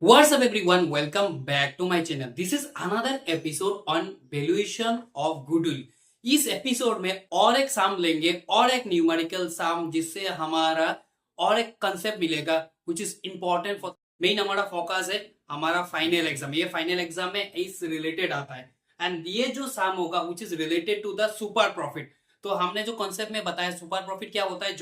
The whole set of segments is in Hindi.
What's up everyone? Welcome back to my channel. This is another episode on valuation of goodwill. इस एपिसोड में और एक साम लेंगे और एक न्यूमेरिकल साम जिससे हमारा और एक कंसेप्ट मिलेगा which is important for main हमारा फोकस है हमारा फाइनल एग्जाम. ये फाइनल एग्जाम में इस रिलेटेड आता है एंड ये जो साम होगा which is related to the super profit. तो हमने जो कॉन्सेप्ट में बताया सुपर प्रॉफिट क्या होता है,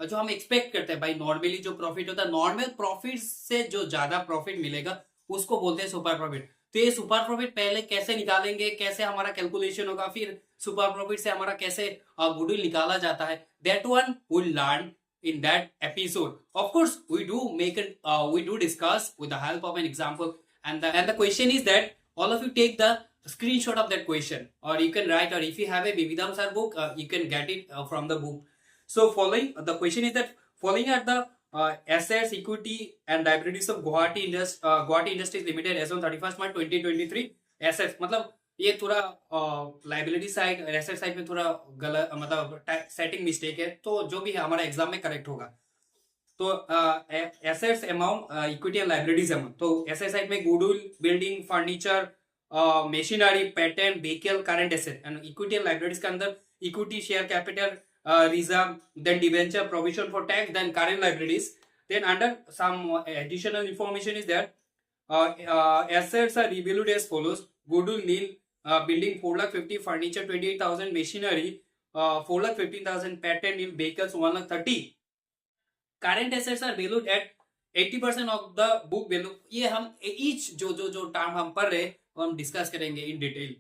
जो हम एक्सपेक्ट करते हैं भाई नॉर्मली जो प्रॉफिट होता है नॉर्मल प्रॉफिट से जो ज्यादा प्रॉफिट मिलेगा उसको बोलते हैं सुपर प्रॉफिट. तो ये सुपर प्रॉफिट पहले कैसे निकालेंगे, कैसे हमारा कैलकुलेशन होगा, फिर सुपर प्रॉफिट से हमारा कैसे गुडविल निकाला जाता है, that one will learn in that episode. Of course we do discuss with the help of an example, and the question is that all of you take the screenshot of that question, or you can write, or if you have a Vividham sir book, you can get it from the book. So following the question is that following are the assets, equity and liabilities of Guwahati Industries Limited as on 31st March 2023. assets मतलब ये थोड़ा लाइबिलिटी साइड एसेट साइड में थोड़ा गलत मतलब सेटिंग मिस्टेक है, तो जो भी है हमारा एग्जाम में करेक्ट होगा. तो assets amount, equity and liabilities amount. तो एसेट साइड में goodwill, building, furniture, machinery, patent, vehicle, current asset. And equity and liabilities के अंदर equity, share capital, reserve, then debenture, provision for tax, then current liabilities. Then under some additional information is that assets are revalued as follows: goodwill nil, building 4,50,000, furniture 28,000, machinery 4,15,000, patent nil, vehicles 1,30,000. current assets are valued at 80% of the book value. ये हम each जो टर्म हम पढ़ रहे हम डिस्कस करेंगे in detail.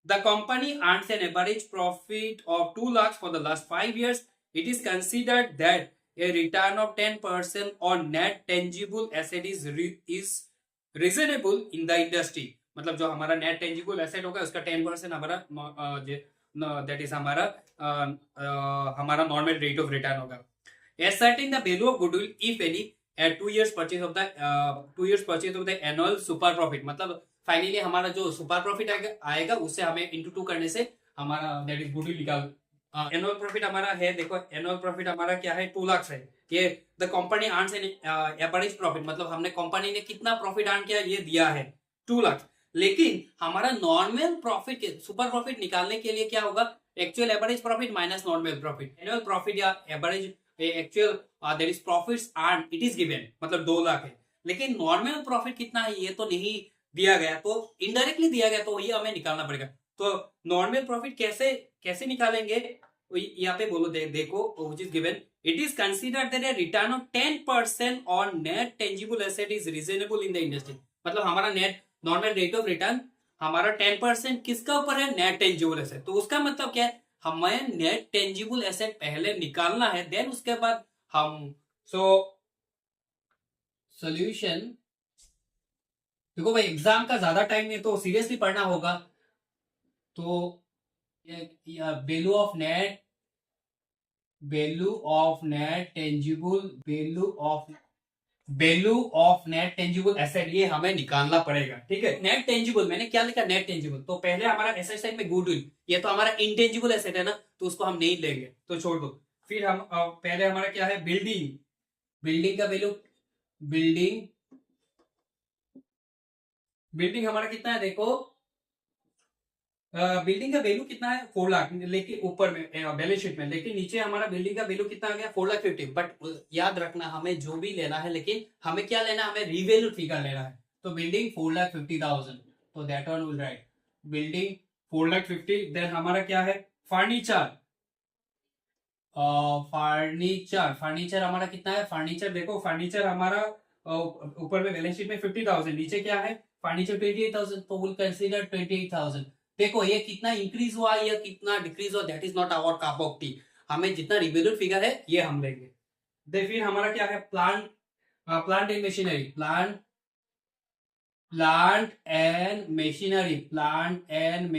The company earns an average profit of 2 lakhs for the last 5 years. It is considered that a return of 10% on net tangible asset is reasonable in the industry. मतलब जो हमारा नेट टेंजिबल एसेट होगा उसका 10% हमारा दैट इज हमारा नॉर्मल रेट ऑफ रिटर्न होगा. Assessing the value of goodwill if any at 2 years purchase of the annual super profit. मतलब फाइनली हमारा जो सुपर प्रॉफिट आएगा उससे हमें इंटू 2 करने से हमारा दैट इज गुडविल निकाल. एनुअल प्रॉफिट हमारा है, देखो एनुअल प्रॉफिट हमारा क्या है, 2 लाख है. ये the company earns an average profit, मतलब हमने कंपनी ने कितना प्रॉफिट अर्न किया ये दिया है 2 लाख. लेकिन हमारा नॉर्मल प्रॉफिट सुपर प्रॉफिट निकालने के लिए क्या होगा, actual average profit minus normal profit. Annual profit या average actual there is profits earn it is given, मतलब 2 लाख है. लेकिन नॉर्मल प्रॉफिट कितना है ये तो नहीं दिया गया, तो इनडायरेक्टली दिया गया, तो ये हमें निकालना पड़ेगा. तो नॉर्मल प्रॉफिट कैसे निकालेंगे, यहाँ पे बोलो देखो which is given. It is considered that a return of 10% on net tangible asset is reasonable in the industry. मतलब हमारा net normal rate of return हमारा 10% किसका ऊपर है, नेट टेंजिबल एसेट. तो उसका मतलब क्या है, हमें नेट टेंजिबल एसेट पहले निकालना है, देन उसके बाद हम सोल्यूशन. देखो भाई एग्जाम का ज्यादा टाइम नहीं तो सीरियसली पढ़ना होगा. तो value of net tangible asset ये हमें निकालना पड़ेगा. ठीक है, नेट टेंजिबल मैंने क्या लिखा, नेट टेंजिबल. तो पहले हमारा एसेट साइड में गुडविल, ये तो हमारा इंटेंजिबल एसेट है ना, तो उसको हम नहीं लेंगे, तो छोड़ दो. फिर हम पहले हमारा क्या है, बिल्डिंग का वैल्यू, बिल्डिंग हमारा कितना है, देखो बिल्डिंग का वैल्यू कितना है 4 लाख, लेकिन ऊपर में बैलेंस शीट में, लेकिन नीचे हमारा बिल्डिंग का वैल्यू कितना आ गया 4,50,000. बट याद रखना हमें जो भी लेना है, लेकिन हमें क्या लेना है, हमें रिवैल्यूड फिगर लेना है. तो बिल्डिंग 4,50,000, तो that one will write building 4,50,000. Then हमारा क्या है, फर्नीचर हमारा कितना है, फर्नीचर देखो फर्नीचर हमारा ऊपर में बैलेंस शीट में 50,000, नीचे क्या है फर्नीचर 28,000, तो विल कंसीडर 28,000. देखो ये कितना इंक्रीज हुआ या कितना डिक्रीज हुआ, that is not our cup of tea. हमें जितना रिवैल्यूड फिगर है ये हम लेंगे. फिर हमारा क्या है, plant and machinery, plant and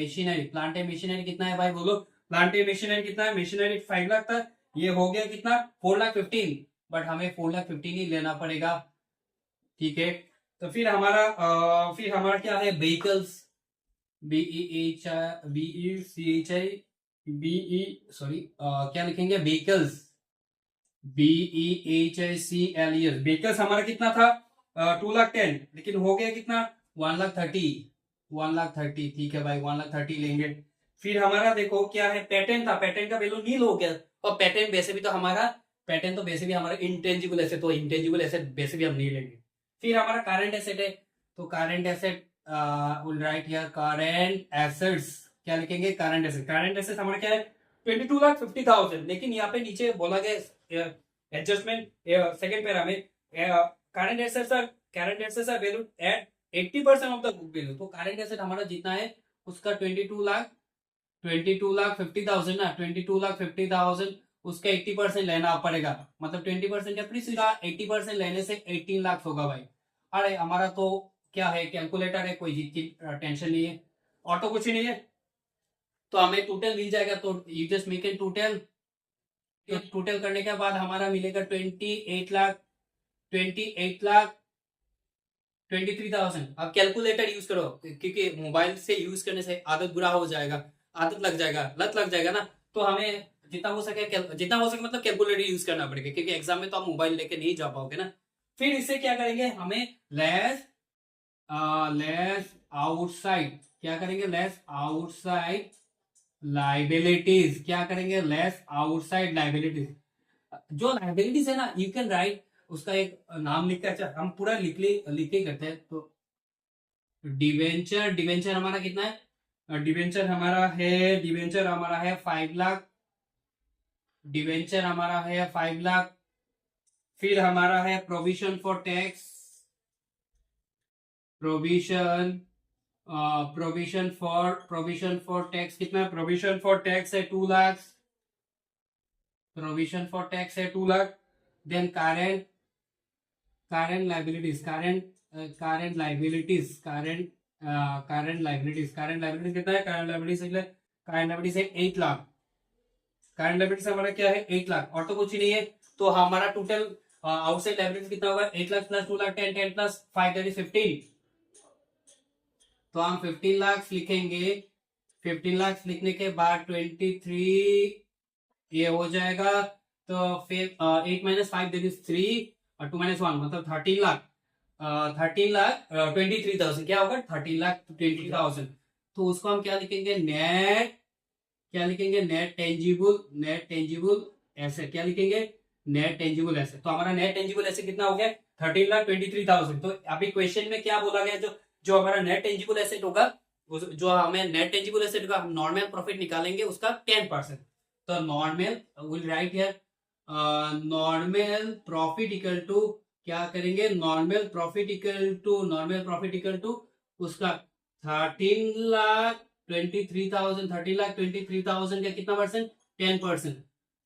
machinery कितना है भाई बोलो, प्लांट एंड मशीनरी कितना है, मशीनरी 5 लाख था, ये हो गया कितना 4,15,000. बट हमें 4,15,000 ही लेना पड़ेगा. ठीक है, तो फिर हमारा क्या है, व्हीकल्स, क्या लिखेंगे, व्हीकल्स, VEHICLES. व्हीकल्स हमारा कितना था 2,10,000, लेकिन हो गया कितना 1,30,000, 1,30,000, ठीक है भाई 1,30,000 लेंगे। फिर हमारा देखो क्या है, पेटेंट था, पेटेंट का वैल्यू नील हो गया, और पेटेंट वैसे भी तो हमारा, पेटेंट तो वैसे भी हमारा इंटेंजिबल एसेट, तो इंटेंजिबल एसेट वैसे भी हम नहीं लेंगे। फिर हमारा करंट एसेट है, तो current asset will write here current assets, क्या लिखेंगे करंट एसेट। करंट एसेट हमारा क्या है 22,50,000, लेकिन यहाँ पे नीचे बोला गया एडजस्टमेंट सेकंड पैरा में current assets are valued at 80% of the book value. तो करंट एसेट हमारा जितना है उसका 22,50,000 ना, 22,50,000 उसका 80% लेना पड़ेगा, मतलब 20% डेप्रिसिएशन का 80% लेने से 18 लाख होगा भाई। अरे हमारा तो क्या है कैलकुलेटर है, कोई चीज की टेंशन नहीं है, ऑटो कुछ ही नहीं है, तो हमें टोटल मिल जाएगा। तो you just make an total, तो टोटल करने के बाद हमारा मिलेगा 28,23,000। अब कैलकुलेटर यूज करो, क्योंकि मोबाइल से यूज करने से आदत बुरा हो जाएगा, आदत लग जाएगा, लत लग जाएगा ना, तो हमें जितना हो सके मतलब कैलकुलेटर यूज करना पड़ेगा, क्योंकि एग्जाम में तो आप मोबाइल लेके नहीं जा पाओगे ना। फिर इससे क्या करेंगे, हमें लेस आउटसाइड, क्या करेंगे लेस आउटसाइड लाइबिलिटीज, क्या करेंगे लेस आउटसाइड लाइबिलिटीज। जो लाइबिलिटीज है ना, यू कैन राइट उसका एक नाम लिख के, अच्छा हम पूरा लिख के करते हैं। तो डिवेंचर, डिवेंचर हमारा कितना है, डिवेंचर हमारा है 5 लाख, डिवेंचर हमारा है 5 लाख। फिर हमारा है provision for tax, provision for tax कितना है, प्रोविजन फॉर टैक्स है 2 लाख, प्रोविजन फॉर टैक्स है 2 lakh. Then current liabilities, current liabilities कितना है, करंट लाइबिलिटीज है 8 लाख, करंट लाइबिलिटीज हमारा क्या है 8 लाख, और तो कुछ ही नहीं है। तो हमारा टोटल आउटसाइड लाइबिलिटीज कितना होगा 8 lakh plus 2 lakh 10 plus 5 that is 15। तो हम 15 लाख लिखेंगे, 15 लाख लिखने के बाद 23 ये हो जाएगा, तो फिर 8 माइनस 5 दैट इज 3 और 2 माइनस 1 मतलब 13 लाख, 23,000 क्या होगा 13,20,000। तो उसको हम क्या लिखेंगे नेट, क्या लिखेंगे नेट टेंजिबल एसेट, क्या लिखेंगे नेट टेंजिबल एसेट। तो हमारा नेट टेंजिबल एसेट कितना हो गया 13,23,000। तो अभी क्वेश्चन में क्या बोला गया, जो हमारा नेट टेंजिबल एसेट होगा, जो हमें नेट टेंजिबल एसेट होगा, हम नॉर्मल प्रॉफिट निकालेंगे उसका 10%। तो normal will write here normal profit equal to, क्या करेंगे नॉर्मल प्रॉफिट इक्वल टू उसका 13,23,000 का कितना परसेंट 10%।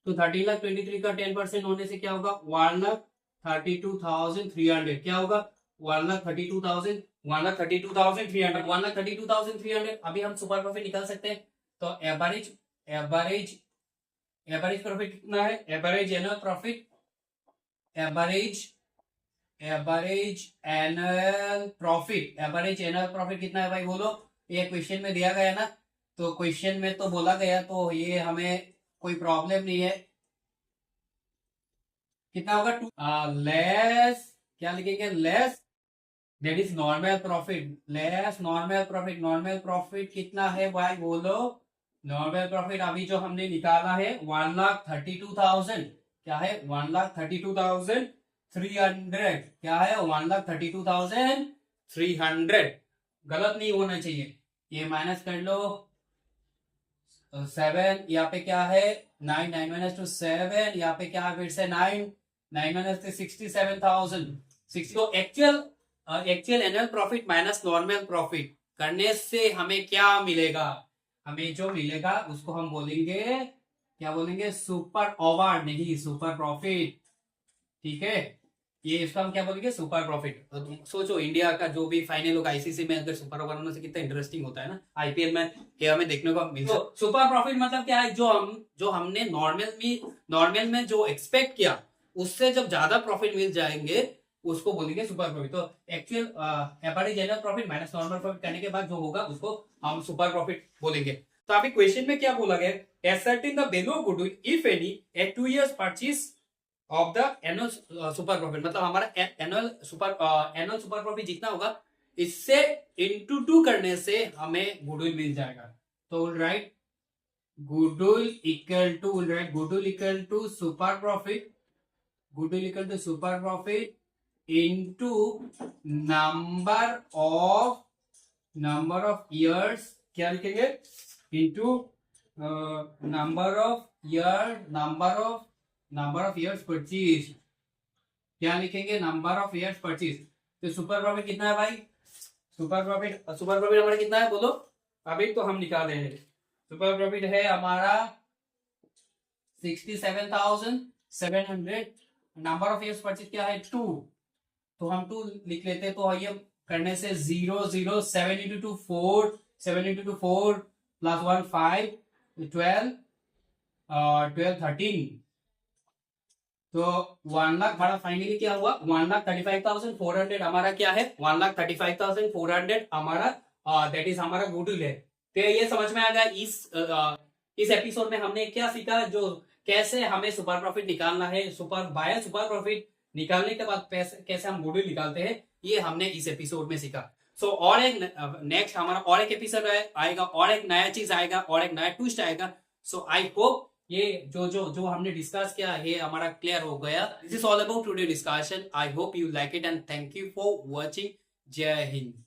तो 13,23,000 का 10% होने से क्या होगा 1,32,300, क्या होगा 1,32,300। अभी हम सुपर प्रॉफिट निकाल सकते हैं। तो एवरेज प्रॉफिट कितना है, एवरेज एनुअल प्रॉफिट कितना है भाई बोलो, ये क्वेश्चन में दिया गया ना, तो क्वेश्चन में तो बोला गया, तो ये हमें कोई प्रॉब्लम नहीं है। कितना होगा लेस, क्या लिखेंगे less that is normal profit, less normal profit कितना है भाई बोलो, नॉर्मल प्रॉफिट अभी जो हमने निकाला है 1,32,000, क्या है 1,32,300, क्या है 1,32,300। गलत नहीं होना चाहिए, ये माइनस कर लो 7, यहाँ पे क्या है 9 माइनस टू 7, यहाँ पे क्या है फिर से 9 माइनस टू 67,000 60। तो actual annual profit minus normal profit करने से हमें क्या मिलेगा, हमें जो मिलेगा उसको हम बोलेंगे, क्या बोलेंगे सुपर ओवर, नहीं सुपर प्रॉफिट, ठीक है। ये इसका हम क्या बोलेंगे सुपर प्रॉफिट। तो तुम सोचो इंडिया का जो भी फाइनल होगा आईसीसी में, अगर सुपर ओवर होने से कितना इंटरेस्टिंग होता है ना, आईपीएल में क्या हमें देखने को मिलता है। तो सुपर प्रॉफिट मतलब क्या है, जो हमने नॉर्मल में जो एक्सपेक्ट किया उससे जब ज्यादा प्रॉफिट मिल जाएंगे उसको बोलेंगे सुपर प्रॉफिट। तो actual average annual profit minus normal profit करने के बाद जो होगा उसको हम सुपर प्रॉफिट बोलेंगे। तो अभी क्वेश्चन में क्या बोला गया, ascertain the value of goodwill if any at 2 years purchase of the annual super profit, मतलब हमारा एनुअल सुपर प्रॉफिट जितना होगा इससे इंटू 2 करने से हमें गुडविल मिल जाएगा। तो write goodwill equal to super profit, goodwill equal to super profit into number of years, क्या लिखेंगे, into number of years purchase, क्या लिखेंगे, नंबर ऑफ ईयर्स परचेज। तो सुपर प्रॉफिट कितना है भाई, सुपर प्रॉफिट हमारा कितना है बोलो, अभी तो हम निकाले हैं। सुपर प्रॉफिट है हमारा 67,700, नंबर ऑफ ईयर्स परचेज क्या है 2, तो हम 2 लिख लेते हैं। तो ये करने से 0 0 7 इंटू 2 4, 7 इंटू 2 4 प्लस 1 5 12 13, तो 1 लाख हमारा फाइनली क्या हुआ, 1,35,400 हमारा क्या है, 1,35,400 हमारा दैट इज हमारा गुडविल है। तो ये समझ में आ गया इस एपिसोड में हमने क्या सीखा, जो कैसे हमें सुपर प्रॉफिट निकालना है, सुपर प्रॉफिट निकालने के बाद कैसे हम गुडविल निकालते हैं, ये हमने इस एपिसोड में सीखा। सो और एक नेक्स्ट हमारा और एक एपिसोड आएगा, और एक नया चीज आएगा, और एक नया ट्विस्ट आएगा। सो आई होप ये जो हमने डिस्कस किया है हमारा क्लियर हो गया। This is all about today discussion. I hope you like it and thank you for watching. जय हिंद।